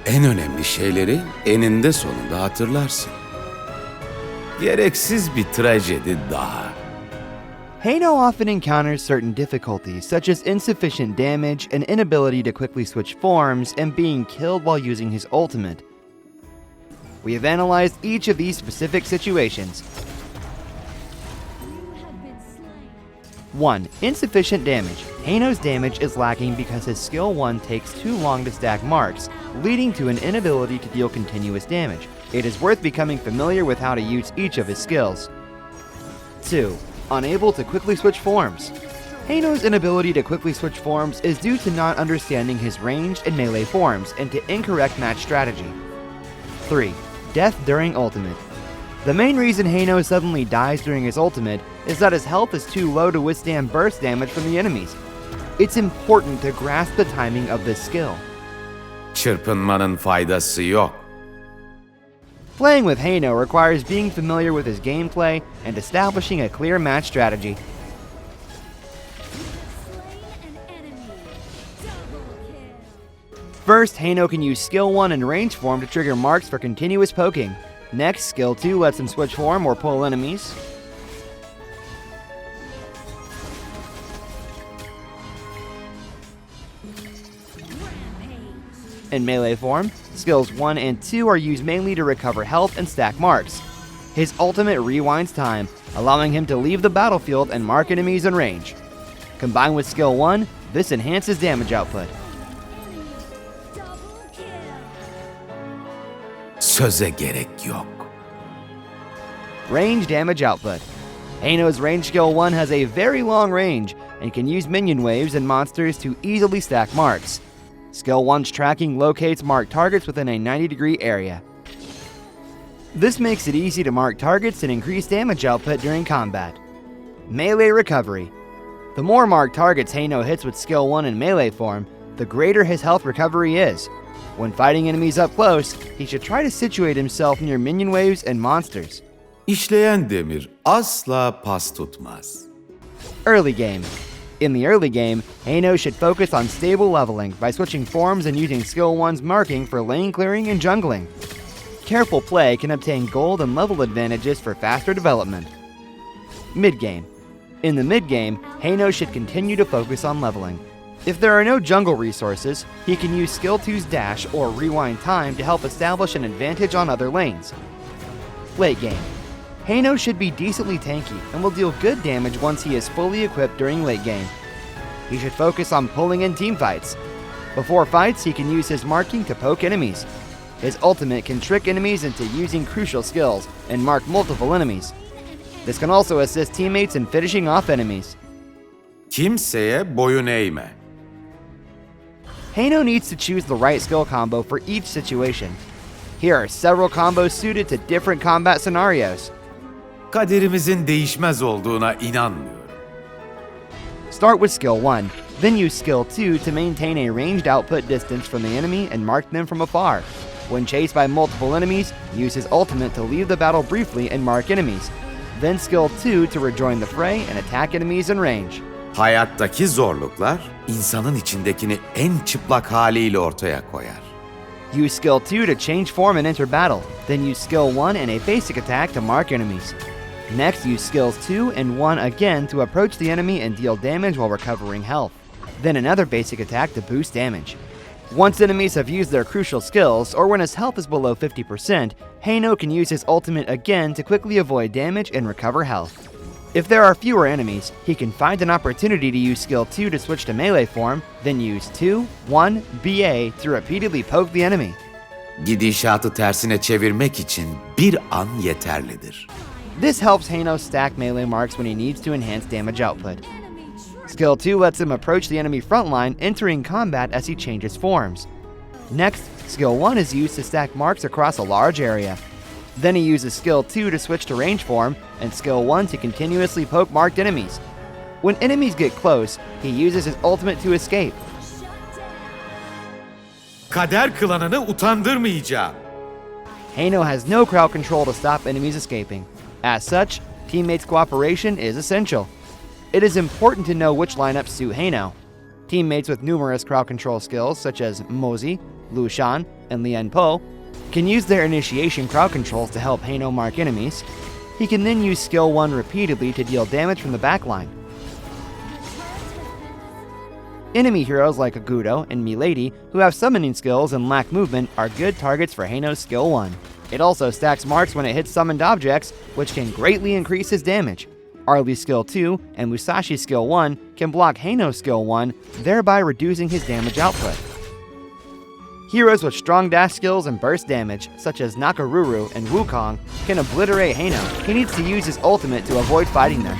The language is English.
En önemli şeyleri eninde sonunda hatırlarsın. Gereksiz bir trajedi daha. Heino often encounters certain difficulties, such as insufficient damage, an inability to quickly switch forms, and being killed while using his ultimate. We have analyzed each of these specific situations. 1. Insufficient damage. Heino's damage is lacking because his skill 1 takes too long to stack marks, leading to an inability to deal continuous damage. It is worth becoming familiar with how to use each of his skills. 2. Unable to quickly switch forms. Heino's inability to quickly switch forms is due to not understanding his ranged and melee forms and to incorrect match strategy. 3. Death during ultimate. The main reason Heino suddenly dies during his ultimate is that his health is too low to withstand burst damage from the enemies. It's important to grasp the timing of this skill. Çırpınmanın faydası yok. Playing with Heino requires being familiar with his gameplay and establishing a clear match strategy. First, Heino can use Skill 1 and Range Form to trigger marks for continuous poking. Next, Skill 2 lets him switch form or pull enemies. In melee form, Skills 1 and 2 are used mainly to recover health and stack marks. His ultimate rewinds time, allowing him to leave the battlefield and mark enemies in range. Combined with Skill 1, this enhances damage output. Söze gerek yok. Range damage output. Heino's range skill 1 has a very long range and can use minion waves and monsters to easily stack marks. Skill 1's tracking locates marked targets within a 90-degree area. This makes it easy to mark targets and increase damage output during combat. Melee recovery. The more marked targets Heino hits with skill 1 in melee form, the greater his health recovery is. When fighting enemies up close, he should try to situate himself near minion waves and monsters. İşleyen demir asla pas tutmaz. Early game. In the early game, Heino should focus on stable leveling by switching forms and using skill 1's marking for lane clearing and jungling. Careful play can obtain gold and level advantages for faster development. Mid-game. In the mid-game, Heino should continue to focus on leveling. If there are no jungle resources, he can use skill 2's dash or rewind time to help establish an advantage on other lanes. Late game. Heino should be decently tanky and will deal good damage once he is fully equipped during late game. He should focus on pulling in teamfights. Before fights, he can use his marking to poke enemies. His ultimate can trick enemies into using crucial skills and mark multiple enemies. This can also assist teammates in finishing off enemies. Kimseye boyun eğme. Heino needs to choose the right skill combo for each situation. Here are several combos suited to different combat scenarios. Kaderimizin değişmez olduğuna inanmıyorum. Start with skill 1, then use skill 2 to maintain a ranged output distance from the enemy and mark them from afar. When chased by multiple enemies, use his ultimate to leave the battle briefly and mark enemies. Then skill 2 to rejoin the fray and attack enemies in range. Hayattaki zorluklar insanın içindekini en çıplak haliyle ortaya koyar. Use skill 2 to change form and enter battle, then use skill 1 and a basic attack to mark enemies. Next, use skills 2 and 1 again to approach the enemy and deal damage while recovering health. Then another basic attack to boost damage. Once enemies have used their crucial skills, or when his health is below 50%, Heino can use his ultimate again to quickly avoid damage and recover health. If there are fewer enemies, he can find an opportunity to use skill 2 to switch to melee form, then use 2, 1, BA to repeatedly poke the enemy. Gidişatı tersine çevirmek için bir an yeterlidir. This helps Heino stack melee marks when he needs to enhance damage output. Skill 2 lets him approach the enemy frontline, entering combat as he changes forms. Next, skill 1 is used to stack marks across a large area. Then he uses skill 2 to switch to range form, and skill 1 to continuously poke marked enemies. When enemies get close, he uses his ultimate to escape. Kader klanını utandırmayacağım. Heino has no crowd control to stop enemies escaping. As such, teammates' cooperation is essential. It is important to know which lineups suit Heino. Teammates with numerous crowd control skills such as Mozi, Lushan, and Lien Po, can use their initiation crowd controls to help Heino mark enemies. He can then use skill 1 repeatedly to deal damage from the backline. Enemy heroes like Agudo and Milady, who have summoning skills and lack movement, are good targets for Heino's skill 1. It also stacks marks when it hits summoned objects, which can greatly increase his damage. Arlie's skill 2 and Musashi's skill 1 can block Heino's skill 1, thereby reducing his damage output. Heroes with strong dash skills and burst damage, such as Nakaruru and Wukong, can obliterate Heino. He needs to use his ultimate to avoid fighting them.